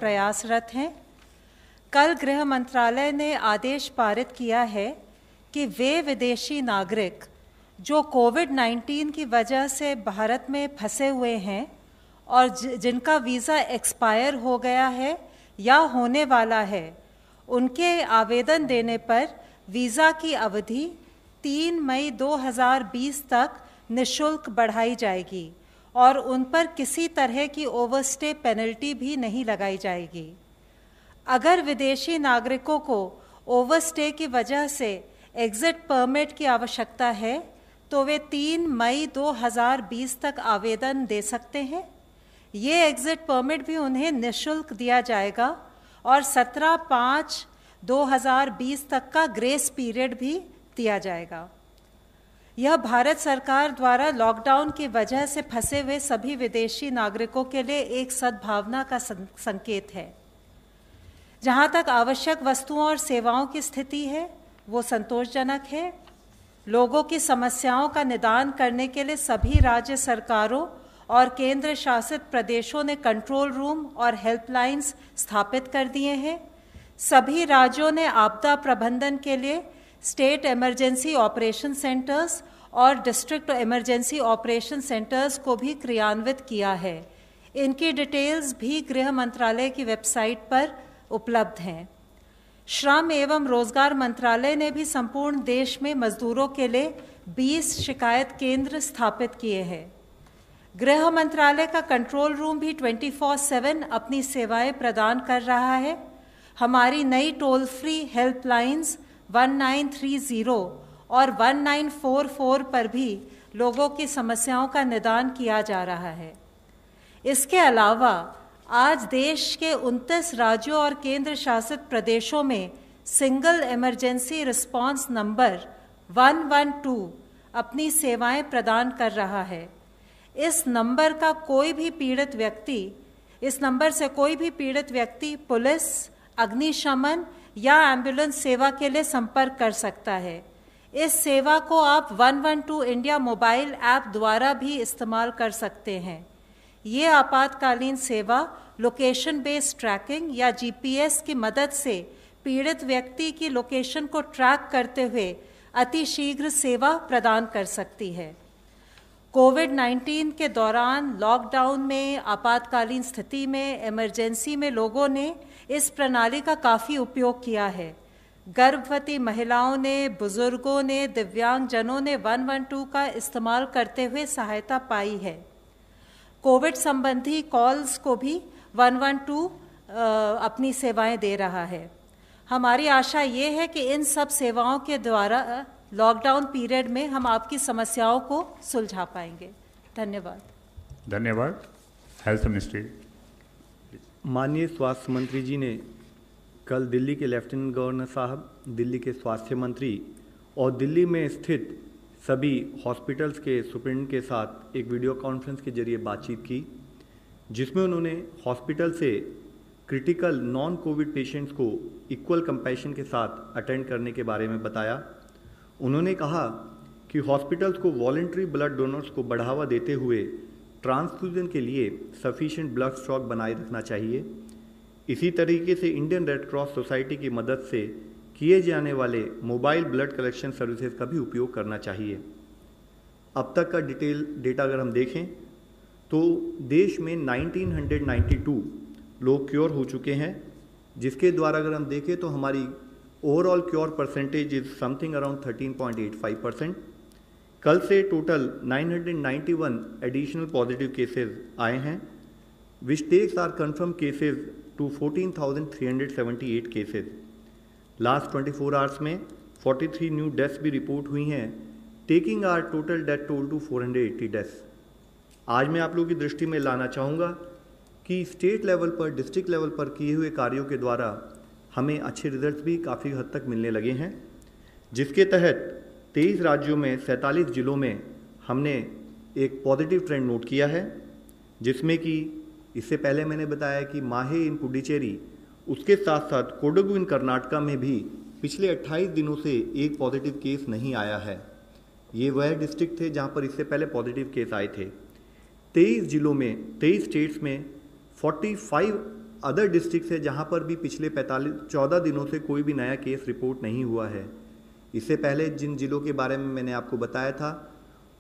प्रयासरत हैं। कल गृह मंत्रालय ने आदेश पारित किया है कि वे विदेशी नागरिक जो कोविड-19 की वजह से भारत में फंसे हुए हैं और जिनका वीज़ा एक्सपायर हो गया है या होने वाला है, उनके आवेदन देने पर वीज़ा की अवधि 3 मई 2020 तक निःशुल्क बढ़ाई जाएगी और उन पर किसी तरह की ओवरस्टे पेनल्टी भी नहीं लगाई जाएगी। अगर विदेशी नागरिकों को ओवरस्टे की वजह से एग्ज़िट परमिट की आवश्यकता है तो वे 3 मई 2020 तक आवेदन दे सकते हैं। ये एग्ज़िट परमिट भी उन्हें निःशुल्क दिया जाएगा और 17/5/2020 तक का ग्रेस पीरियड भी दिया जाएगा। यह भारत सरकार द्वारा लॉकडाउन की वजह से फंसे हुए सभी विदेशी नागरिकों के लिए एक सद्भावना का संकेत है। जहाँ तक आवश्यक वस्तुओं और सेवाओं की स्थिति है, वो संतोषजनक है। लोगों की समस्याओं का निदान करने के लिए सभी राज्य सरकारों और केंद्र शासित प्रदेशों ने कंट्रोल रूम और हेल्पलाइंस स्थापित कर दिए हैं। सभी राज्यों ने आपदा प्रबंधन के लिए स्टेट इमरजेंसी ऑपरेशन सेंटर्स और डिस्ट्रिक्ट इमरजेंसी ऑपरेशन सेंटर्स को भी क्रियान्वित किया है। इनकी डिटेल्स भी गृह मंत्रालय की वेबसाइट पर उपलब्ध हैं। श्रम एवं रोजगार मंत्रालय ने भी संपूर्ण देश में मजदूरों के लिए 20 शिकायत केंद्र स्थापित किए हैं। गृह मंत्रालय का कंट्रोल रूम भी 24/7 अपनी सेवाएं प्रदान कर रहा है। हमारी नई टोल फ्री हेल्पलाइंस 1930 और 1944 पर भी लोगों की समस्याओं का निदान किया जा रहा है। इसके अलावा आज देश के 29 राज्यों और केंद्र शासित प्रदेशों में सिंगल इमरजेंसी रिस्पांस नंबर 112 अपनी सेवाएं प्रदान कर रहा है। इस नंबर से कोई भी पीड़ित व्यक्ति पुलिस, अग्निशमन या एम्बुलेंस सेवा के लिए संपर्क कर सकता है। इस सेवा को आप 112 इंडिया मोबाइल ऐप द्वारा भी इस्तेमाल कर सकते हैं। ये आपातकालीन सेवा लोकेशन बेस्ड ट्रैकिंग या जीपीएस की मदद से पीड़ित व्यक्ति की लोकेशन को ट्रैक करते हुए अतिशीघ्र सेवा प्रदान कर सकती है। कोविड-19 के दौरान लॉकडाउन में, आपातकालीन स्थिति में, इमरजेंसी में लोगों ने इस प्रणाली का काफ़ी उपयोग किया है। गर्भवती महिलाओं ने, बुजुर्गों ने, दिव्यांगजनों ने 112 का इस्तेमाल करते हुए सहायता पाई है। कोविड संबंधी कॉल्स को भी 112 अपनी सेवाएं दे रहा है। हमारी आशा ये है कि इन सब सेवाओं के द्वारा लॉकडाउन पीरियड में हम आपकी समस्याओं को सुलझा पाएंगे। धन्यवाद। धन्यवाद। Health ministry. माननीय स्वास्थ्य मंत्री जी ने कल दिल्ली के लेफ्टिनेंट गवर्नर साहब, दिल्ली के स्वास्थ्य मंत्री और दिल्ली में स्थित सभी हॉस्पिटल्स के सुप्रिंटेंडेंट के साथ एक वीडियो कॉन्फ्रेंस के जरिए बातचीत की, जिसमें उन्होंने हॉस्पिटल से क्रिटिकल नॉन कोविड पेशेंट्स को इक्वल कंपैशन के साथ अटेंड करने के बारे में बताया। उन्होंने कहा कि हॉस्पिटल्स को वॉलंटरी ब्लड डोनर्स को बढ़ावा देते हुए ट्रांसफ्यूजन के लिए सफिशिएंट ब्लड स्टॉक बनाए रखना चाहिए। इसी तरीके से इंडियन रेड क्रॉस सोसाइटी की मदद से किए जाने वाले मोबाइल ब्लड कलेक्शन सर्विसेज का भी उपयोग करना चाहिए। अब तक का डेटा अगर हम देखें तो देश में 1992 लोग क्योर हो चुके हैं, जिसके द्वारा अगर हम देखें तो हमारी overall cure percentage is something around 13.85%। कल से टोटल 991 एडिशनल पॉजिटिव केसेस आए हैं, which takes our confirm cases to 14,378 cases. Last 24 hours में 43 न्यू डेथ्स भी रिपोर्ट हुई हैं, taking our total death toll to 480 deaths. आज मैं आप लोगों की दृष्टि में लाना चाहूँगा कि स्टेट लेवल पर, डिस्ट्रिक्ट लेवल पर किए हुए कार्यों के द्वारा हमें अच्छे रिजल्ट्स भी काफ़ी हद तक मिलने लगे हैं, जिसके तहत 23 राज्यों में 47 जिलों में हमने एक पॉजिटिव ट्रेंड नोट किया है, जिसमें कि इससे पहले मैंने बताया कि माहे इन पुडुचेरी, उसके साथ साथ कोडगु इन कर्नाटका में भी पिछले 28 दिनों से एक पॉजिटिव केस नहीं आया है। ये वह डिस्ट्रिक्ट थे जहाँ पर इससे पहले पॉजिटिव केस आए थे। 23 जिलों में, 23 स्टेट्स में अदर डिस्ट्रिक्ट्स है जहां पर भी पिछले 14 दिनों से कोई भी नया केस रिपोर्ट नहीं हुआ है। इससे पहले जिन जिलों के बारे में मैंने आपको बताया था,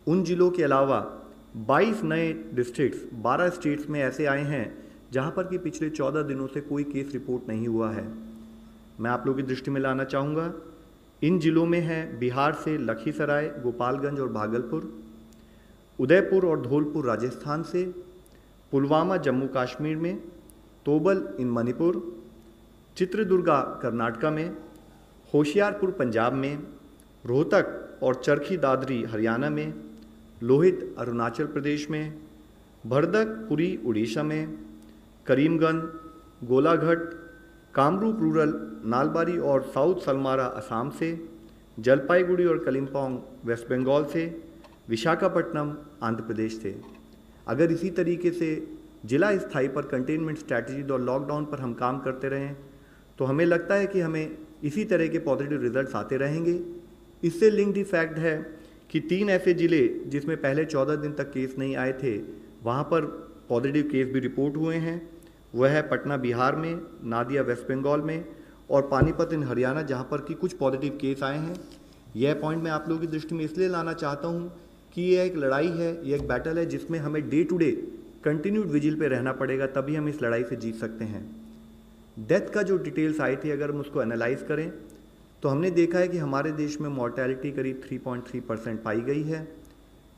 उन जिलों के अलावा 22 नए डिस्ट्रिक्ट्स 12 स्टेट्स में ऐसे आए हैं जहां पर कि पिछले 14 दिनों से कोई केस रिपोर्ट नहीं हुआ है। मैं आप लोगों की दृष्टि में लाना चाहूँगा, इन जिलों में है बिहार से लखीसराय, गोपालगंज और भागलपुर, उदयपुर और धौलपुर राजस्थान से, पुलवामा जम्मू कश्मीर में, तोबल इन मणिपुर, चित्रदुर्गा कर्नाटका में, होशियारपुर पंजाब में, रोहतक और चरखी दादरी हरियाणा में, लोहित अरुणाचल प्रदेश में, भरदक पुरी उड़ीसा में, करीमगंज, गोलाघाट, कामरूप रूरल, नालबारी और साउथ सलमारा असम से, जलपाईगुड़ी और कलिम्पोंग वेस्ट बंगाल से, विशाखापट्टनम आंध्र प्रदेश से। अगर इसी तरीके से जिला स्थाई पर कंटेनमेंट स्ट्रैटेजी और लॉकडाउन पर हम काम करते रहें तो हमें लगता है कि हमें इसी तरह के पॉजिटिव रिजल्ट्स आते रहेंगे। इससे लिंक्ड ही फैक्ट है कि 3 ऐसे ज़िले जिसमें पहले 14 दिन तक केस नहीं आए थे, वहाँ पर पॉजिटिव केस भी रिपोर्ट हुए हैं। वह है पटना बिहार में, नादिया वेस्ट बंगाल में और पानीपत इन हरियाणा, जहाँ पर कि कुछ पॉजिटिव केस आए हैं। यह पॉइंट मैं आप लोगों की दृष्टि में इसलिए लाना चाहता हूँ कि यह एक लड़ाई है, यह एक बैटल है जिसमें हमें day to day continued vigil पे रहना पड़ेगा, तभी हम इस लड़ाई से जीत सकते हैं। डेथ का जो डिटेल्स आई थी, अगर हम उसको एनालाइज करें तो हमने देखा है कि हमारे देश में मॉर्टेलिटी करीब 3.3% पाई गई है,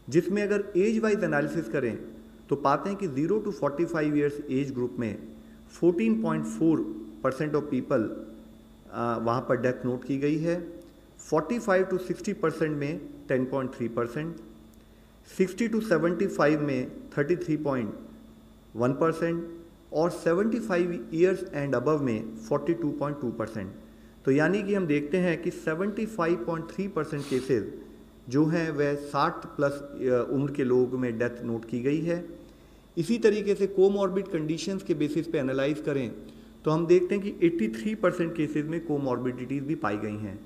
जिसमें अगर एज वाइज एनालिसिस करें तो पाते हैं कि 0 to 45 ईयर्स एज ग्रुप में 14.4% ऑफ पीपल वहाँ पर डेथ नोट की गई है, 45 to 60% में 10.3%, 60 to 75 में 33.1% और 75 ईयर्स एंड अबव में 42.2%। तो यानी कि हम देखते हैं कि 75.3% केसेस जो हैं वह 60 प्लस उम्र के लोगों में डेथ नोट की गई है। इसी तरीके से कोमॉर्बिड कंडीशंस के बेसिस पे एनालाइज करें तो हम देखते हैं कि 83% केसेस में कोमॉर्बिडिटीज़ भी पाई गई हैं।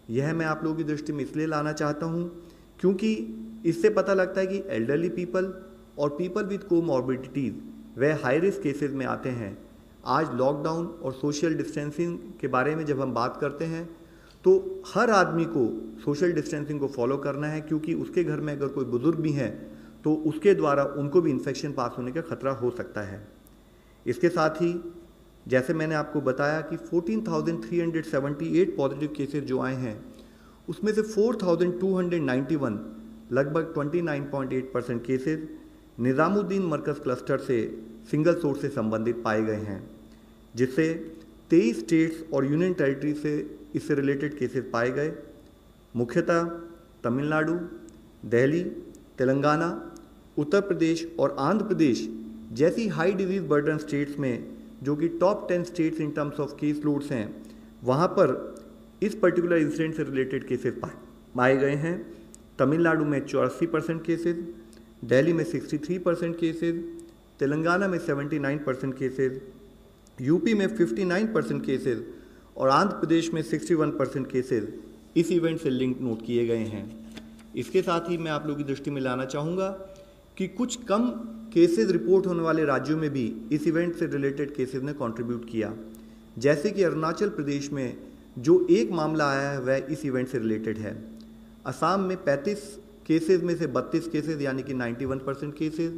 यह मैं आप लोगों की दृष्टि में इसलिए लाना चाहता हूँ क्योंकि इससे पता लगता है कि एल्डरली पीपल और पीपल विद कोमॉर्बिडिटीज़ वह हाई रिस्क केसेस में आते हैं। आज लॉकडाउन और सोशल डिस्टेंसिंग के बारे में जब हम बात करते हैं तो हर आदमी को सोशल डिस्टेंसिंग को फॉलो करना है, क्योंकि उसके घर में अगर कोई बुजुर्ग भी हैं तो उसके द्वारा उनको भी इन्फेक्शन पास होने का खतरा हो सकता है। इसके साथ ही जैसे मैंने आपको बताया कि 14,378 पॉजिटिव केसेस जो आए हैं उसमें से 4,291 लगभग 29.8% केसेस निज़ामुद्दीन मरकज़ क्लस्टर से सिंगल सोर्स से संबंधित पाए गए हैं, जिससे 23 स्टेट्स और यूनियन टेरिटरी से इससे रिलेटेड केसेस पाए गए। मुख्यतः तमिलनाडु, दिल्ली, तेलंगाना, उत्तर प्रदेश और आंध्र प्रदेश जैसी हाई डिजीज बर्डन स्टेट्स में, जो कि top 10 states in terms of case loads हैं, वहाँ पर इस पर्टिकुलर इंसिडेंट से रिलेटेड केसेस पाए गए हैं। तमिलनाडु में 84% केसेस, दिल्ली में 63% केसेस, तेलंगाना में 79% केसेस, यूपी में 59% केसेस और आंध्र प्रदेश में 61% केसेस इस इवेंट से लिंक नोट किए गए हैं। इसके साथ ही मैं आप लोगों की दृष्टि में लाना चाहूँगा कि कुछ कम केसेस रिपोर्ट होने वाले राज्यों में भी इस इवेंट से रिलेटेड केसेस ने कंट्रीब्यूट किया। जैसे कि अरुणाचल प्रदेश में जो एक मामला आया है वह इस इवेंट से रिलेटेड है। असम में 35 केसेस में से 32 केसेस यानी कि 91% केसेस,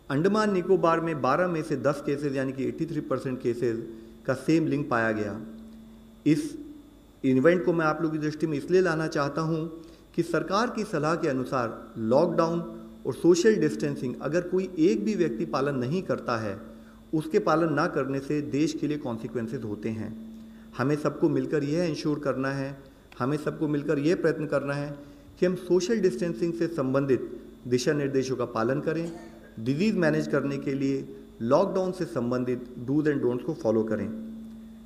अंडमान निकोबार में 12 में से 10 केसेस यानी कि 83% केसेस का सेम लिंक पाया गया। इस इवेंट को मैं आप लोगों की दृष्टि में इसलिए लाना चाहता हूं कि सरकार की सलाह के अनुसार लॉकडाउन और सोशल डिस्टेंसिंग अगर कोई एक भी व्यक्ति पालन नहीं करता है, उसके पालन ना करने से देश के लिए कॉन्सिक्वेंसेस होते हैं। हमें सबको मिलकर यह इंश्योर करना है, हमें सबको मिलकर यह प्रयत्न करना है कि हम सोशल डिस्टेंसिंग से संबंधित दिशा निर्देशों का पालन करें, डिजीज़ मैनेज करने के लिए लॉकडाउन से संबंधित डूज एंड डोंट्स को फॉलो करें।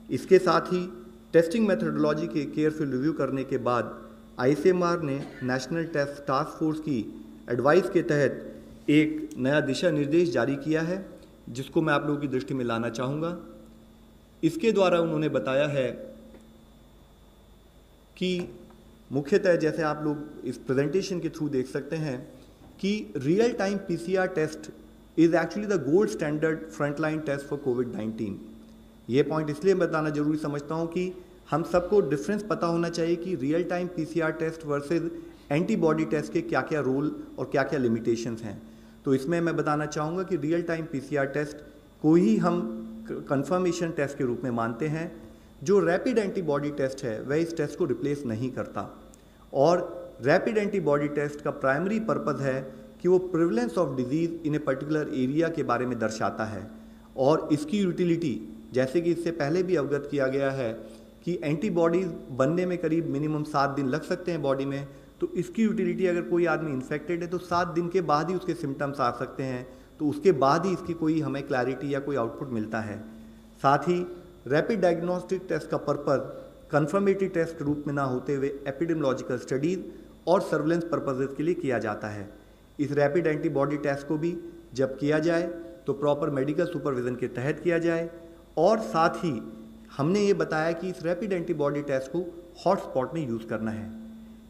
इसके साथ ही टेस्टिंग मेथोडोलॉजी के केयरफुल रिव्यू करने के बाद ICMR ने नेशनल टेस्ट टास्क फोर्स की एडवाइस के तहत एक नया दिशा निर्देश जारी किया है, जिसको मैं आप लोगों की दृष्टि में लाना चाहूँगा। इसके द्वारा उन्होंने बताया है कि मुख्यतः जैसे आप लोग इस प्रेजेंटेशन के थ्रू देख सकते हैं कि real time PCR test is actually the gold standard frontline test for कोविड-19। ये पॉइंट इसलिए बताना जरूरी समझता हूँ कि हम सबको डिफरेंस पता होना चाहिए कि real time PCR test versus antibody test के क्या क्या रोल और क्या क्या लिमिटेशंस हैं। तो इसमें मैं बताना चाहूँगा कि रियल टाइम पीसीआर टेस्ट को ही हम कंफर्मेशन टेस्ट के रूप में मानते हैं। जो रैपिड एंटीबॉडी टेस्ट है वह इस टेस्ट को रिप्लेस नहीं करता, और रैपिड एंटीबॉडी टेस्ट का प्राइमरी पर्पज़ है कि वो prevalence of disease in a particular area के बारे में दर्शाता है, और इसकी यूटिलिटी जैसे कि इससे पहले भी अवगत किया गया है कि एंटीबॉडीज़ बनने में करीब मिनिमम 7 दिन लग सकते हैं बॉडी में। तो इसकी यूटिलिटी, अगर कोई आदमी इन्फेक्टेड है तो 7 दिन के बाद ही उसके सिम्टम्स आ सकते हैं, तो उसके बाद ही इसकी कोई हमें क्लैरिटी या कोई आउटपुट मिलता है। साथ ही रैपिड डायग्नोस्टिक टेस्ट का पर्पज़ कंफर्मेटरी टेस्ट के रूप में ना होते हुए एपिडेमियोलॉजिकल स्टडीज़ और सर्वेलेंस पर्पजेज़ के लिए किया जाता है। इस रैपिड एंटीबॉडी टेस्ट को भी जब किया जाए तो प्रॉपर मेडिकल सुपरविजन के तहत किया जाए, और साथ ही हमने ये बताया कि इस रैपिड एंटीबॉडी टेस्ट को हॉटस्पॉट में यूज़ करना है।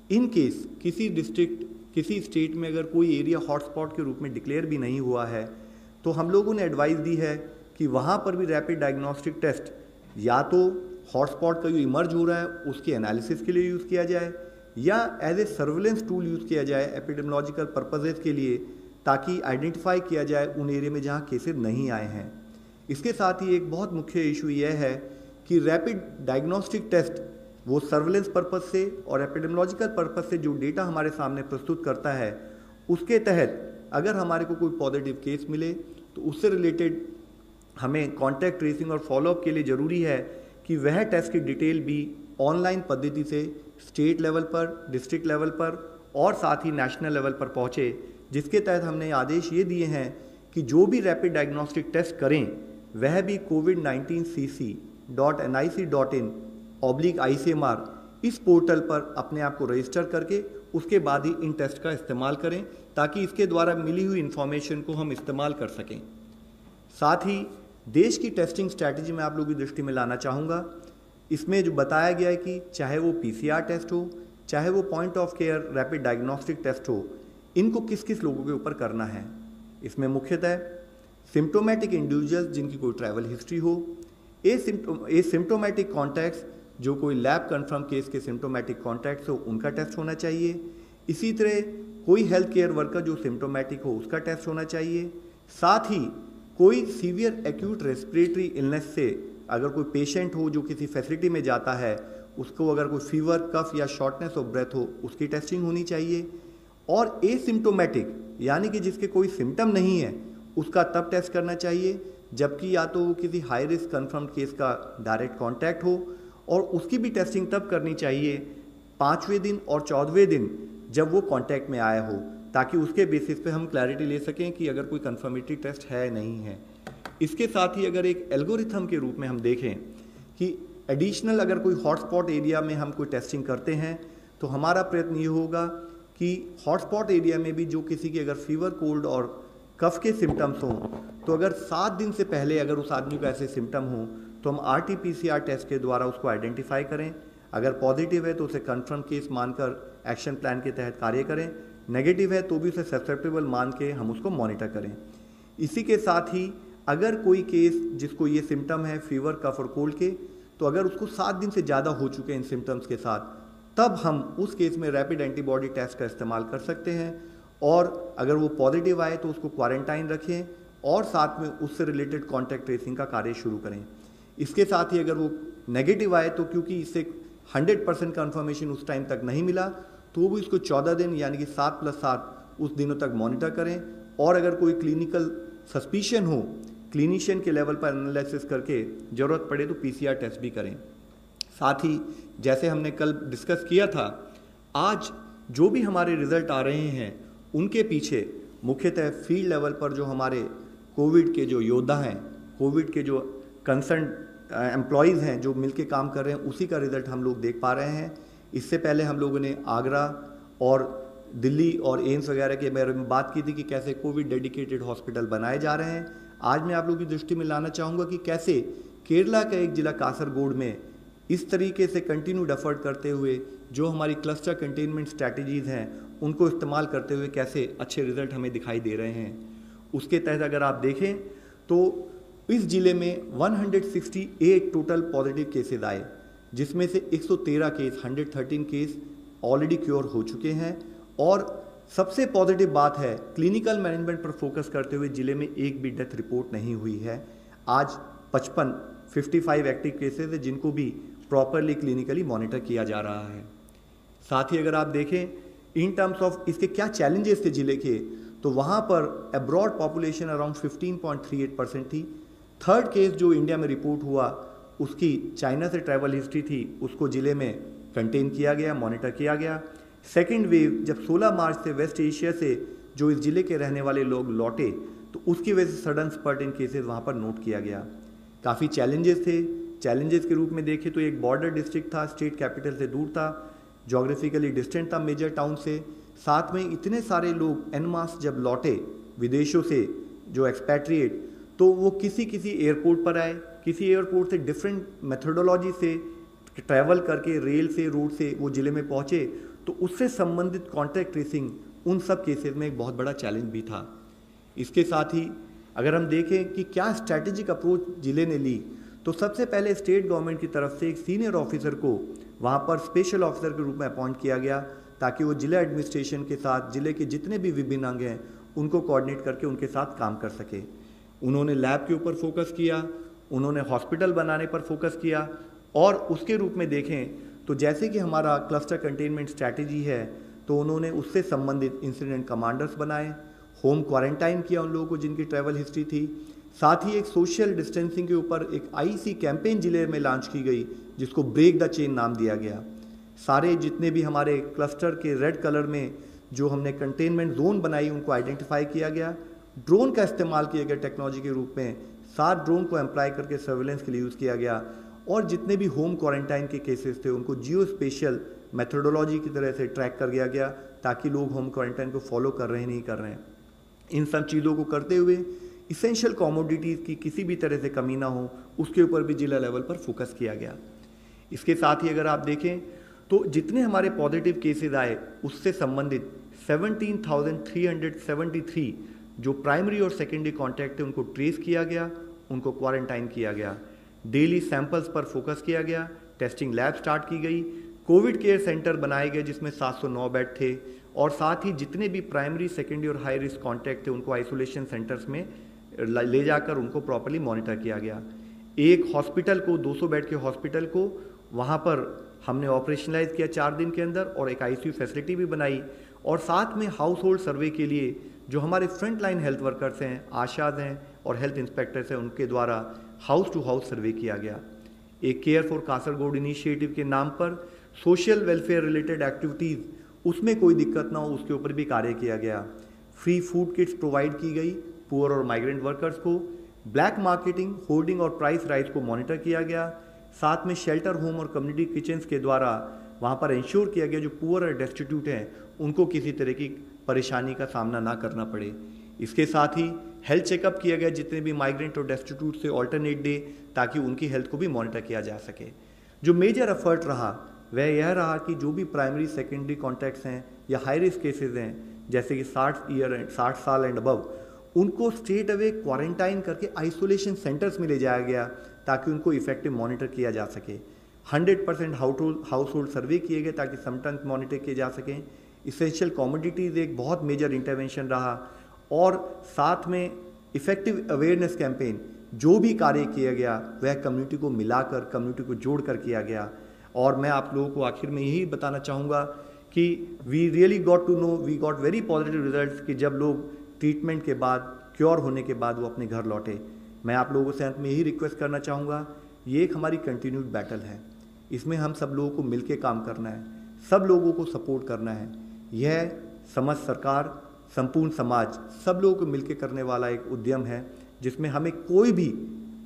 इन केस किसी डिस्ट्रिक्ट, किसी स्टेट में अगर कोई एरिया हॉटस्पॉट के रूप में डिक्लेयर भी नहीं हुआ है, तो हम लोगों ने एडवाइस दी है कि वहाँ पर भी रैपिड डायग्नोस्टिक टेस्ट या तो हॉटस्पॉट का जो इमर्ज हो रहा है उसके एनालिसिस के लिए यूज़ किया जाए, या as a surveillance tool use किया जाए एपिडेमियोलॉजिकल पर्पजेज़ के लिए, ताकि आइडेंटिफाई किया जाए उन एरिया में जहाँ केसेस नहीं आए हैं। इसके साथ ही एक बहुत मुख्य इशू यह है कि रैपिड डायग्नोस्टिक टेस्ट वो सर्वेलेंस पर्पस से और एपिडेमियोलॉजिकल पर्पस से जो डेटा हमारे सामने प्रस्तुत करता है, उसके तहत अगर हमारे को कोई पॉजिटिव केस मिले तो उससे रिलेटेड हमें कॉन्टैक्ट ट्रेसिंग और फॉलोअप के लिए ज़रूरी है कि वह टेस्ट की डिटेल भी ऑनलाइन पद्धति से स्टेट लेवल पर, डिस्ट्रिक्ट लेवल पर और साथ ही नेशनल लेवल पर पहुँचे, जिसके तहत हमने आदेश ये दिए हैं कि जो भी रैपिड डायग्नोस्टिक टेस्ट करें वह भी covid19cc.nic.in/ICMR इस पोर्टल पर अपने आप को रजिस्टर करके उसके बाद ही इन टेस्ट का इस्तेमाल करें, ताकि इसके द्वारा मिली हुई इन्फॉर्मेशन को हम इस्तेमाल कर सकें। साथ ही देश की टेस्टिंग स्ट्रैटेजी में आप लोगों की दृष्टि में लाना चाहूँगा। इसमें जो बताया गया है कि चाहे वो PCR टेस्ट हो, चाहे वो point of care rapid diagnostic test हो, इनको किस किस लोगों के ऊपर करना है। इसमें मुख्यतः सिम्टोमेटिक इंडिविजुअल्स जिनकी कोई ट्रैवल हिस्ट्री हो, एसिम्टोमेटिक कॉन्टैक्ट्स जो कोई लैब कंफर्म केस के सिम्टोमेटिक कॉन्टैक्ट्स हो उनका टेस्ट होना चाहिए। इसी तरह कोई हेल्थ केयर वर्कर जो सिम्टोमेटिक हो उसका टेस्ट होना चाहिए। साथ ही कोई सीवियर एक्यूट रेस्पिरेटरी इलनेस से अगर कोई पेशेंट हो जो किसी फैसिलिटी में जाता है, उसको अगर कोई फीवर, कफ या शॉर्टनेस ऑफ ब्रेथ हो उसकी टेस्टिंग होनी चाहिए। और एसिम्टोमेटिक यानी कि जिसके कोई सिम्टम नहीं है उसका तब टेस्ट करना चाहिए जबकि या तो वो किसी हाई रिस्क कन्फर्म्ड केस का डायरेक्ट कांटेक्ट हो, और उसकी भी टेस्टिंग तब करनी चाहिए 5वें दिन और 14वें दिन जब वो कांटेक्ट में आया हो, ताकि उसके बेसिस पे हम क्लैरिटी ले सकें कि अगर कोई कंफर्मेटरी टेस्ट है नहीं है। इसके साथ ही अगर एक एल्गोरिथम के रूप में हम देखें कि एडिशनल अगर कोई हॉटस्पॉट एरिया में हम कोई टेस्टिंग करते हैं तो हमारा प्रयत्न ये होगा कि हॉटस्पॉट एरिया में भी जो किसी की अगर फीवर, कोल्ड और कफ के सिम्टम्स हों, तो अगर 7 दिन से पहले अगर उस आदमी को ऐसे सिम्टम हों तो हम RT-PCR टेस्ट के द्वारा उसको आइडेंटिफाई करें। अगर पॉजिटिव है तो उसे कंफर्म केस मानकर एक्शन प्लान के तहत कार्य करें, नेगेटिव है तो भी उसे ससेप्टेबल मान के हम उसको मॉनिटर करें। इसी के साथ ही अगर कोई केस जिसको ये सिम्टम है फीवर, कफ और कोल्ड के, तो अगर उसको 7 दिन से ज़्यादा हो चुके हैं इन सिम्टम्स के साथ, तब हम उस केस में रैपिड एंटीबॉडी टेस्ट का इस्तेमाल कर सकते हैं। और अगर वो पॉजिटिव आए तो उसको क्वारंटाइन रखें और साथ में उससे रिलेटेड कॉन्टैक्ट ट्रेसिंग का कार्य शुरू करें। इसके साथ ही अगर वो नेगेटिव आए तो क्योंकि इससे 100% कन्फर्मेशन उस टाइम तक नहीं मिला, तो वो इसको 14 दिन यानी कि 7+7 उस दिनों तक मॉनिटर करें। और अगर कोई क्लिनिकल सस्पिशन हो, क्लिनिशियन के लेवल पर एनालिसिस करके ज़रूरत पड़े तो PCR टेस्ट भी करें। साथ ही जैसे हमने कल डिस्कस किया था, आज जो भी हमारे रिजल्ट आ रहे हैं उनके पीछे मुख्यतः फील्ड लेवल पर जो हमारे कोविड के जो योद्धा हैं, कोविड के जो कंसर्न एम्प्लॉयज़ हैं जो मिलके काम कर रहे हैं, उसी का रिज़ल्ट हम लोग देख पा रहे हैं। इससे पहले हम लोगों ने आगरा और दिल्ली और एम्स वगैरह के बारे में बात की थी कि कैसे कोविड डेडिकेटेड हॉस्पिटल बनाए जा रहे हैं। आज मैं आप लोगों की दृष्टि में लाना चाहूँगा कि कैसे केरला का एक ज़िला कासरगोड में इस तरीके से कंटिन्यूड एफर्ट करते हुए जो हमारी क्लस्टर कंटेनमेंट स्ट्रैटेजीज़ हैं उनको इस्तेमाल करते हुए कैसे अच्छे रिजल्ट हमें दिखाई दे रहे हैं। उसके तहत अगर आप देखें तो इस जिले में 168 टोटल पॉजिटिव केसेस आए, जिसमें से 113 केस 113 केस ऑलरेडी क्योर हो चुके हैं। और सबसे पॉजिटिव बात है, क्लिनिकल मैनेजमेंट पर फोकस करते हुए जिले में एक भी डेथ रिपोर्ट नहीं हुई है। आज 55 एक्टिव केसेस है जिनको भी प्रॉपरली क्लिनिकली मॉनिटर किया जा रहा है। साथ ही अगर आप देखें इन टर्म्स ऑफ इसके क्या चैलेंजेस थे जिले के, तो वहाँ पर अब्रॉड पॉपुलेशन अराउंड 15.38% थी। थर्ड केस जो इंडिया में रिपोर्ट हुआ उसकी चाइना से ट्रैवल हिस्ट्री थी, उसको जिले में कंटेन किया गया, मॉनिटर किया गया। सेकेंड वेव जब 16 मार्च से वेस्ट एशिया से जो इस जिले के रहने वाले लोग लौटे, तो उसकी वजह से सडन स्पर्ट इन केसेस वहाँ पर नोट किया गया। काफ़ी चैलेंजेस थे। चैलेंजेस के रूप में देखें तो एक बॉर्डर डिस्ट्रिक्ट था, स्टेट कैपिटल से दूर था, जोग्राफिकली डिस्टेंट था मेजर टाउन से। साथ में इतने सारे लोग एन मास जब लौटे विदेशों से जो एक्सपैट्रिएट, तो वो किसी एयरपोर्ट पर आए, किसी एयरपोर्ट से डिफरेंट मेथोडोलॉजी से ट्रैवल करके रेल से रोड से वो ज़िले में पहुँचे, तो उससे संबंधित कॉन्टैक्ट ट्रेसिंग उन सब केसेस में एक बहुत बड़ा चैलेंज भी था। इसके साथ ही अगर हम देखें कि क्या स्ट्रैटेजिक अप्रोच ज़िले ने ली, तो सबसे पहले स्टेट गवर्नमेंट की तरफ से एक सीनियर ऑफिसर को वहाँ पर स्पेशल ऑफिसर के रूप में अपॉइंट किया गया, ताकि वो जिला एडमिनिस्ट्रेशन के साथ जिले के जितने भी विभिन्न अंग हैं उनको कोऑर्डिनेट करके उनके साथ काम कर सके। उन्होंने लैब के ऊपर फोकस किया, उन्होंने हॉस्पिटल बनाने पर फोकस किया, और उसके रूप में देखें तो जैसे कि हमारा क्लस्टर कंटेनमेंट स्ट्रैटेजी है, तो उन्होंने उससे संबंधित इंसिडेंट कमांडर्स बनाए, होम क्वारंटाइन किया उन लोगों को जिनकी ट्रैवल हिस्ट्री थी। साथ ही एक सोशल डिस्टेंसिंग के ऊपर एक आईसी कैंपेन जिले में लॉन्च की गई, जिसको ब्रेक द चेन नाम दिया गया। सारे जितने भी हमारे क्लस्टर के रेड कलर में जो हमने कंटेनमेंट जोन बनाई उनको आइडेंटिफाई किया गया। ड्रोन का इस्तेमाल किया गया टेक्नोलॉजी के रूप में, 7 ड्रोन को एम्प्लॉय करके सर्वेलेंस के लिए यूज़ किया गया। और जितने भी होम क्वारंटाइन के केसेस थे उनको जियो स्पेशल मेथोडोलॉजी की तरह से ट्रैक कर दिया गया, ताकि लोग होम क्वारंटाइन को फॉलो कर रहे हैं नहीं कर रहे हैं। इन सब चीज़ों को करते हुए इसेंशियल कमोडिटीज़ की किसी भी तरह से कमी ना हो, उसके ऊपर भी जिला लेवल पर फोकस किया गया। इसके साथ ही अगर आप देखें तो जितने हमारे पॉजिटिव केसेस आए उससे संबंधित 17,373 जो प्राइमरी और सेकेंडरी कॉन्टैक्ट थे उनको ट्रेस किया गया, उनको क्वारंटाइन किया गया। डेली सैंपल्स पर फोकस किया गया, टेस्टिंग लैब स्टार्ट की गई, कोविड केयर सेंटर बनाए गए जिसमें 709 बेड थे, और साथ ही जितने भी प्राइमरी सेकेंडरी और हाई रिस्क कॉन्टैक्ट थे उनको आइसोलेशन सेंटर्स में ले जाकर उनको प्रॉपर्ली मॉनिटर किया गया। एक हॉस्पिटल को 200 बेड के हॉस्पिटल को वहाँ पर हमने ऑपरेशनलाइज किया 4 दिन के अंदर, और एक आईसीयू फैसिलिटी भी बनाई। और साथ में हाउस होल्ड सर्वे के लिए जो हमारे फ्रंट लाइन हेल्थ वर्कर्स हैं, आशाज हैं और हेल्थ इंस्पेक्टर्स हैं, उनके द्वारा हाउस टू हाउस सर्वे किया गया। एक केयर फॉर कासरगोड इनिशिएटिव के नाम पर सोशल वेलफेयर रिलेटेड एक्टिविटीज़, उसमें कोई दिक्कत ना हो उसके ऊपर भी कार्य किया गया। फ्री फूड किट्स प्रोवाइड की गई पुअर और माइग्रेंट वर्कर्स को। ब्लैक मार्केटिंग, होर्डिंग और प्राइस राइज को मॉनिटर किया गया। साथ में शेल्टर होम और कम्युनिटी किचन्स के द्वारा वहाँ पर इंश्योर किया गया जो पुअर और डेस्टिट्यूट हैं उनको किसी तरह की परेशानी का सामना ना करना पड़े। इसके साथ ही हेल्थ चेकअप किया गया जितने भी माइग्रेंट और डेस्टिट्यूट से ऑल्टरनेट डे, ताकि उनकी हेल्थ को भी मॉनिटर किया जा सके। जो मेजर एफर्ट रहा वह यह रहा कि जो भी प्राइमरी सेकेंडरी कॉन्टैक्ट्स हैं या हाई रिस्क केसेस हैं, जैसे कि 60 साल एंड अबव, उनको स्ट्रेट अवे क्वारंटाइन करके आइसोलेशन सेंटर्स में ले जाया गया, ताकि उनको इफेक्टिव मॉनिटर किया जा सके। 100% हाउस होल्ड सर्वे किए गए ताकि समटाइम्स मॉनिटर किए जा सकें। इसेंशियल कमोडिटीज़ एक बहुत मेजर इंटरवेंशन रहा, और साथ में इफेक्टिव अवेयरनेस कैंपेन जो भी कार्य किया गया वह कम्युनिटी को मिलाकर, कम्युनिटी को जोड़कर किया गया। और मैं आप लोगों को आखिर में यही बताना चाहूँगा कि we really got to know, we got very positive results कि जब लोग ट्रीटमेंट के बाद, क्योर होने के बाद वो अपने घर लौटे। मैं आप लोगों से अंत में यही रिक्वेस्ट करना चाहूँगा, ये एक हमारी कंटिन्यूड बैटल है, इसमें हम सब लोगों को मिलकर काम करना है, सब लोगों को सपोर्ट करना है। यह समस्त सरकार, संपूर्ण समाज, सब लोगों को मिलकर करने वाला एक उद्यम है, जिसमें हमें कोई भी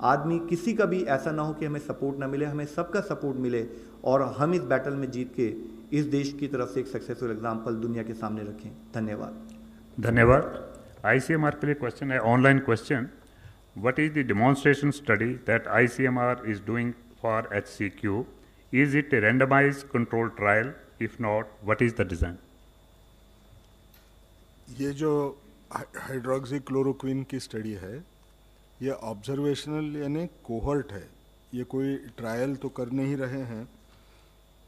आदमी, किसी का भी ऐसा ना हो कि हमें सपोर्ट ना मिले, हमें सबका सपोर्ट मिले, और हम इस बैटल में जीत के इस देश की तरफ से एक सक्सेसफुल एग्जाम्पल दुनिया के सामने रखें। धन्यवाद। ICMR के लिए क्वेश्चन है, online question. What is the demonstration study that ICMR is doing for HCQ? Is it a randomized controlled trial? If not, what is the design? ये जो हाइड्रोक्सीक्लोरोक्विन की स्टडी है, ये ऑब्जर्वेशनल यानी कोहर्ट है, ये कोई ट्रायल तो कर नहीं रहे हैं,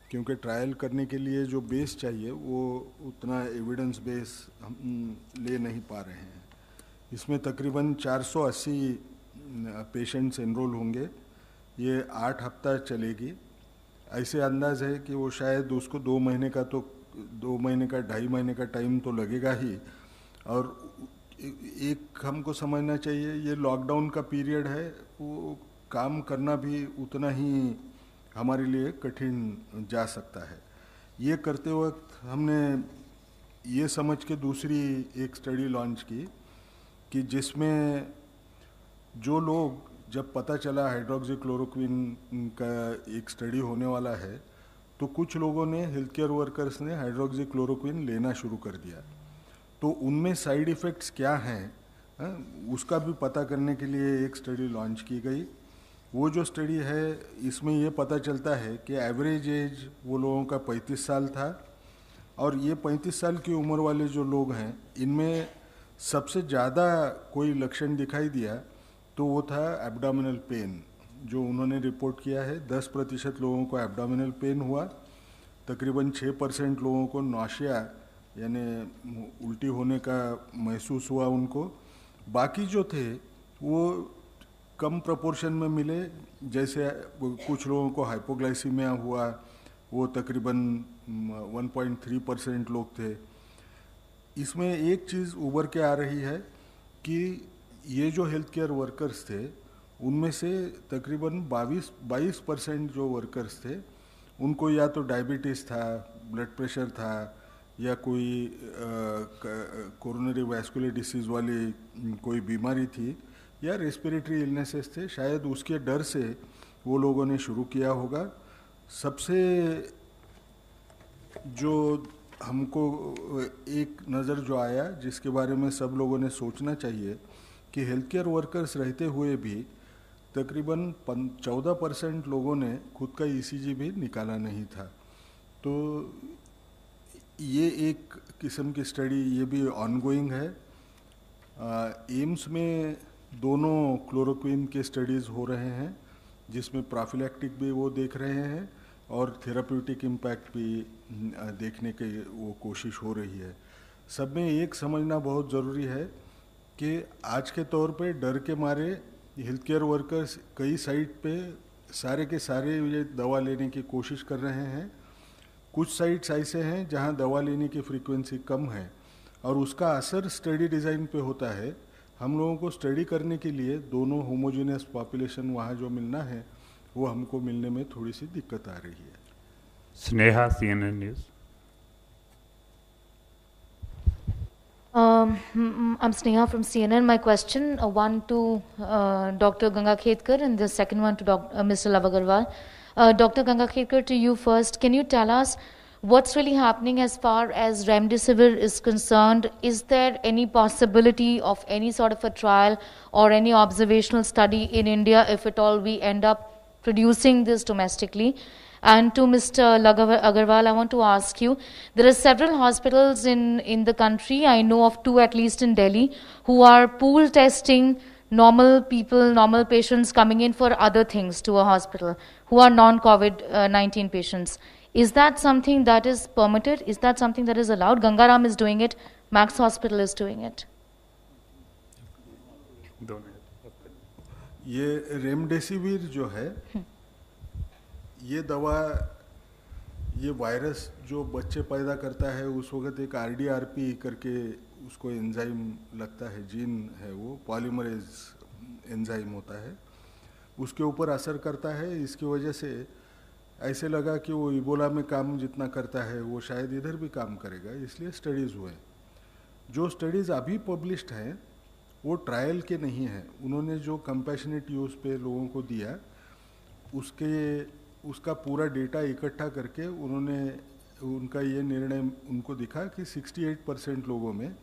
क्योंकि ट्रायल करने के लिए जो बेस चाहिए वो उतना एविडेंस बेस हम ले नहीं पा रहे हैं। इसमें तकरीबन 480 पेशेंट्स एनरोल होंगे, ये 8 हफ्ता चलेगी। ऐसे अंदाज़ है कि वो शायद उसको 2 महीने का 2.5 महीने का टाइम तो लगेगा ही। और एक हमको समझना चाहिए, ये लॉकडाउन का पीरियड है, वो काम करना भी उतना ही हमारे लिए कठिन जा सकता है। ये करते वक्त हमने ये समझ के दूसरी एक स्टडी लॉन्च की कि जिसमें जो लोग, जब पता चला हाइड्रोक्सीक्लोरोक्विन का एक स्टडी होने वाला है, तो कुछ लोगों ने, हेल्थ केयर वर्कर्स ने हाइड्रोक्सीक्लोरोक्विन लेना शुरू कर दिया। तो उनमें साइड इफ़ेक्ट्स क्या हैं, उसका भी पता करने के लिए एक स्टडी लॉन्च की गई। वो जो स्टडी है, इसमें ये पता चलता है कि एवरेज एज वो लोगों का 35 साल था, और ये 35 साल की उम्र वाले जो लोग हैं, इनमें सबसे ज़्यादा कोई लक्षण दिखाई दिया तो वो था एब्डोमिनल पेन, जो उन्होंने रिपोर्ट किया है। 10% लोगों को एब्डोमिनल पेन हुआ, तकरीबन 6% लोगों को नौशिया यानी उल्टी होने का महसूस हुआ उनको। बाकी जो थे वो कम प्रोपोर्शन में मिले, जैसे कुछ लोगों को हाइपोग्लाइसीमिया हुआ, वो तकरीबन 1.3% लोग थे। इसमें एक चीज़ उभर के आ रही है कि ये जो हेल्थ केयर वर्कर्स थे, उनमें से तकरीबन 22% जो वर्कर्स थे, उनको या तो डायबिटीज़ था, ब्लड प्रेशर था, या कोई कोरोनरी वैस्कुलर डिसीज़ वाली कोई बीमारी थी, या रेस्पिरेटरी इलनेसेस थे। शायद उसके डर से वो लोगों ने शुरू किया होगा। सबसे जो हमको एक नज़र जो आया, जिसके बारे में सब लोगों ने सोचना चाहिए, कि हेल्थ केयर वर्कर्स रहते हुए भी तकरीबन 14% लोगों ने खुद का ईसीजी भी निकाला नहीं था। तो ये एक किस्म की स्टडी, ये भी ऑनगोइंग है। एम्स में दोनों क्लोरोक्विन के स्टडीज़ हो रहे हैं, जिसमें प्रोफिलैक्टिक भी वो देख रहे हैं और थेराप्यूटिक इम्पैक्ट भी देखने की वो कोशिश हो रही है। सब में एक समझना बहुत ज़रूरी है कि आज के तौर पे डर के मारे हेल्थ केयर वर्कर्स कई साइट पे सारे के सारे ये दवा लेने की कोशिश कर रहे हैं। कुछ साइट्स ऐसे हैं जहां दवा लेने की फ्रीक्वेंसी कम है, और उसका असर स्टडी डिज़ाइन पे होता है। हम लोगों को स्टडी करने के लिए दोनों होमोजेनियस पॉपुलेशन वहाँ जो मिलना है, वो हमको मिलने में थोड़ी सी दिक्कत आ रही है। Sneha, CNN news. I'm Sneha from CNN. My question, one to Dr. Ganga Khetkar and the second one to Mr. Love Agarwal. Dr. Ganga Khetkar, to you first. Can you tell us what's really happening as far as Remdesivir is concerned? Is there any possibility of any sort of a trial or any observational study in India, if at all we end up producing this domestically? And to Mr. Agarwal, I want to ask you, there are several hospitals in the country, I know of 2 at least in Delhi, who are pool testing normal people, normal patients coming in for other things to a hospital, who are non-COVID-19 patients. Is that something that is permitted? Is that something that is allowed? Gangaram is doing it, Max Hospital is doing it. ये remdesivir जो है, ये दवा, ये virus जो बच्चे पैदा करता है, उस वक्त एक RDRP करके उसको एंजाइम लगता है, जीन है, वो पॉलीमरेज एंजाइम होता है, उसके ऊपर असर करता है। इसकी वजह से ऐसे लगा कि वो इबोला में काम जितना करता है वो शायद इधर भी काम करेगा, इसलिए स्टडीज़ हुए। जो स्टडीज़ अभी पब्लिश्ड हैं वो ट्रायल के नहीं हैं। उन्होंने जो कंपैशनेट यूज़ पे लोगों को दिया, उसका पूरा डेटा इकट्ठा करके उन्होंने, उनका ये निर्णय उनको दिखा कि 68% लोगों में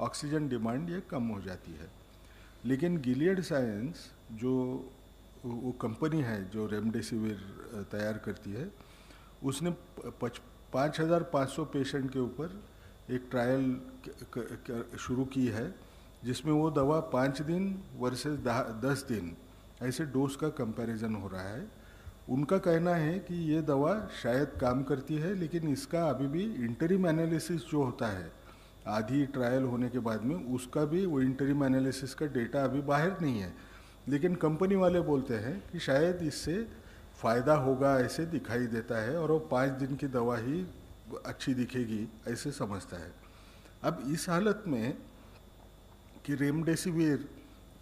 ऑक्सीजन डिमांड ये कम हो जाती है। लेकिन गिलियड साइंस जो वो कंपनी है जो रेमडेसिविर तैयार करती है, उसने 5,500 पेशेंट के ऊपर एक ट्रायल शुरू की है, जिसमें वो दवा 5 दिन वर्सेस 10 दिन ऐसे डोज का कंपैरिजन हो रहा है। उनका कहना है कि ये दवा शायद काम करती है, लेकिन इसका अभी भी इंटरिम एनालिसिस जो होता है आधी ट्रायल होने के बाद में, उसका भी वो इंटरिम एनालिसिस का डेटा अभी बाहर नहीं है। लेकिन कंपनी वाले बोलते हैं कि शायद इससे फ़ायदा होगा, ऐसे दिखाई देता है, और वो 5 दिन की दवा ही अच्छी दिखेगी ऐसे समझता है। अब इस हालत में कि रेमडेसिविर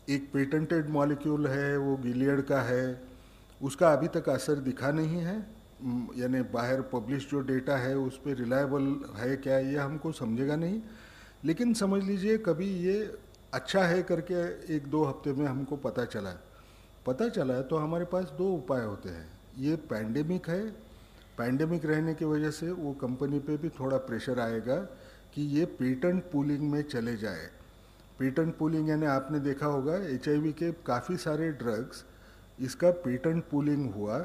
एक पेटेंटेड मॉलिक्यूल है, वो गिलियड का है, उसका अभी तक असर दिखा नहीं है, यानी बाहर पब्लिश जो डेटा है उस पर रिलायबल है क्या ये हमको समझेगा नहीं। लेकिन समझ लीजिए कभी ये अच्छा है करके 1-2 हफ्ते में हमको पता चला तो हमारे पास 2 उपाय होते हैं। ये पैंडेमिक है, पैंडेमिक रहने की वजह से वो कंपनी पे भी थोड़ा प्रेशर आएगा कि ये पेटेंट पूलिंग में चले जाए। पेटेंट पूलिंग यानी आपने देखा होगा HIV के काफ़ी सारे ड्रग्स, इसका पेटेंट पूलिंग हुआ,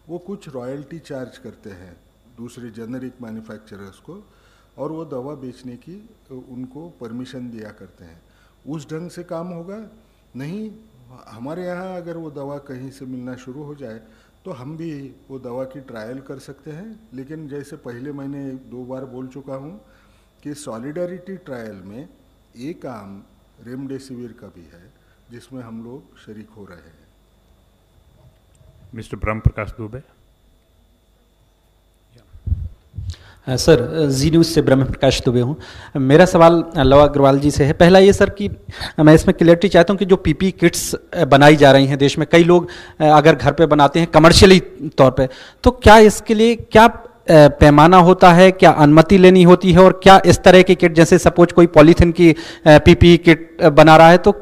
वो कुछ रॉयल्टी चार्ज करते हैं दूसरे जेनरिक मैन्युफैक्चरर्स को, और वो दवा बेचने की उनको परमिशन दिया करते हैं। उस ढंग से काम होगा नहीं। हमारे यहाँ अगर वो दवा कहीं से मिलना शुरू हो जाए तो हम भी वो दवा की ट्रायल कर सकते हैं। लेकिन जैसे पहले मैंने 2 बार बोल चुका हूँ कि सॉलिडारिटी ट्रायल में एक आम रेमडेसिविर का भी है जिसमें हम लोग शरीक हो रहे हैं। मिस्टर ब्रह्म प्रकाश दुबे। सर, जी न्यूज़ से ब्रह्म प्रकाश दुबे हूँ। मेरा सवाल लव अग्रवाल जी से है। पहला ये सर कि मैं इसमें क्लियरिटी चाहता हूँ कि जो PPE किट्स बनाई जा रही हैं देश में, कई लोग अगर घर पे बनाते हैं कमर्शियली तौर पे, तो क्या इसके लिए क्या पैमाना होता है, क्या अनुमति लेनी होती है, और क्या इस तरह की किट, जैसे सपोज कोई पॉलीथीन की PPE किट बना रहा है तो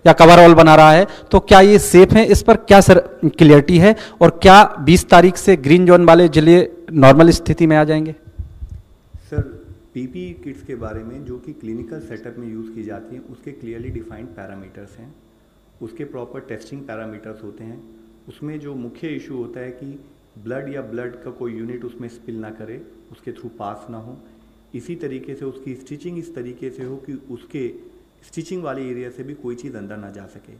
या कवरऑल बना रहा है, तो क्या ये सेफ है? इस पर क्या सर क्लियरिटी है, और क्या 20 तारीख से ग्रीन जोन वाले जिले नॉर्मल स्थिति में आ जाएंगे? सर, PPE किट्स के बारे में जो कि क्लिनिकल सेटअप में यूज़ की जाती हैं उसके क्लियरली डिफाइंड पैरामीटर्स हैं, उसके प्रॉपर टेस्टिंग पैरामीटर्स होते हैं। उसमें जो मुख्य इशू होता है कि ब्लड या ब्लड का कोई यूनिट उसमें स्पिल ना करे, उसके थ्रू पास ना हो। इसी तरीके से उसकी स्टिचिंग इस तरीके से हो कि उसके स्टिचिंग वाले एरिया से भी कोई चीज़ अंदर ना जा सके।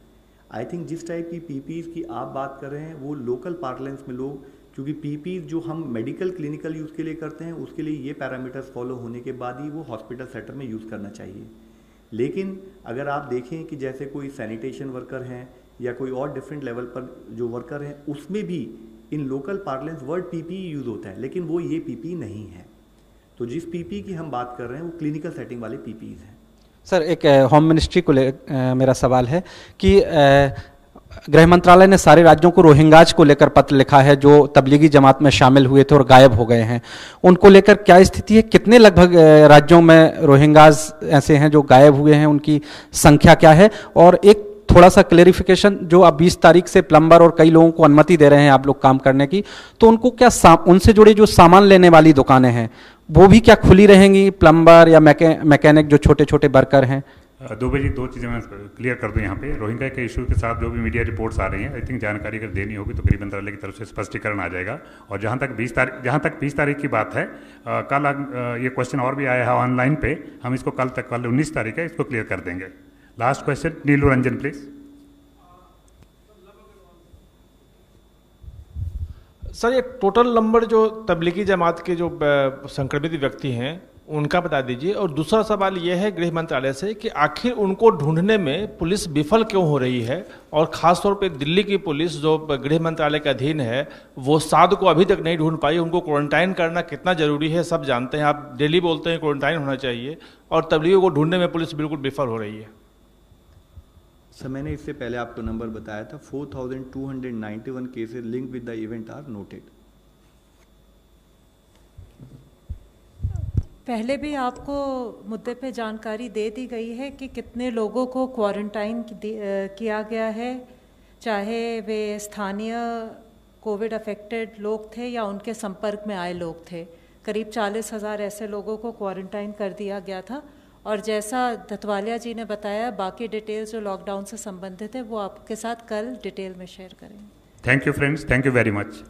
आई थिंक जिस टाइप की PPEs की आप बात कर रहे हैं वो लोकल पार्लेंस में लोग, क्योंकि PPEs जो हम मेडिकल क्लिनिकल यूज़ के लिए करते हैं उसके लिए ये पैरामीटर्स फॉलो होने के बाद ही वो हॉस्पिटल सेटअप में यूज़ करना चाहिए। लेकिन अगर आप देखें कि जैसे कोई सैनिटेशन वर्कर हैं या कोई और डिफरेंट लेवल पर जो वर्कर हैं, उसमें भी in local parlance word PPE use होता है, लेकिन वो ये PPE नहीं है। तो जिस PPE की हम बात कर रहे हैं वो क्लिनिकल सेटिंग वाले PPEs हैं। सर, एक होम मिनिस्ट्री को मेरा सवाल है कि गृह मंत्रालय ने सारे राज्यों को रोहिंगाज को लेकर पत्र लिखा है जो तबलीगी जमात में शामिल हुए थे और गायब हो गए हैं। उनको लेकर क्या स्थिति है? कितने लगभग राज्यों में रोहिंगाज ऐसे हैं जो गायब हुए हैं, उनकी संख्या क्या है? और एक थोड़ा सा क्लेरिफिकेशन, जो आप 20 तारीख से प्लम्बर और कई लोगों को अनुमति दे रहे हैं आप लोग काम करने की, तो उनको क्या उनसे जुड़े जो सामान लेने वाली दुकानें हैं वो भी क्या खुली रहेंगी? प्लम्बर या मैकेनिक जो छोटे छोटे वर्कर हैं। दुबे जी, 2 चीज़ें मैं क्लियर कर दूं यहाँ पे। रोहिंग्या के इशू के साथ जो भी मीडिया रिपोर्ट्स आ रही हैं, आई थिंक जानकारी अगर देनी होगी तो गृह मंत्रालय की तरफ से स्पष्टीकरण आ जाएगा। और जहाँ तक 20 तारीख की बात है, कल ये क्वेश्चन और भी आया है ऑनलाइन पे, हम इसको कल 19 तारीख है, इसको क्लियर कर देंगे। Last question, Neelu Ranjan please. Sir, ये टोटल नंबर जो तबलीगी जमात के जो संक्रमित व्यक्ति हैं उनका बता दीजिए। और दूसरा सवाल ये है गृह मंत्रालय से कि आखिर उनको ढूंढने में पुलिस विफल क्यों हो रही है, और ख़ासतौर पे दिल्ली की पुलिस जो गृह मंत्रालय के अधीन है वो साद को अभी तक नहीं ढूंढ पाई। उनको क्वारंटाइन करना कितना ज़रूरी है सब जानते हैं, आप डेली बोलते हैं क्वारंटाइन होना चाहिए, और तबलीगों को ढूंढने में पुलिस बिल्कुल विफल हो रही है। सर, मैंने इससे पहले आपको नंबर बताया था, 4291 cases link with the event are noted. पहले भी आपको मुद्दे पे जानकारी दे दी गई है कि कितने लोगों को क्वारंटाइन किया गया है, चाहे वे स्थानीय कोविड अफेक्टेड लोग थे या उनके संपर्क में आए लोग थे। करीब 40,000 ऐसे लोगों को क्वारंटाइन कर दिया गया था। और जैसा धतवालिया जी ने बताया, बाकी डिटेल्स जो लॉकडाउन से संबंधित है वो आपके साथ कल डिटेल में शेयर करेंगे। Thank you friends, thank you very much.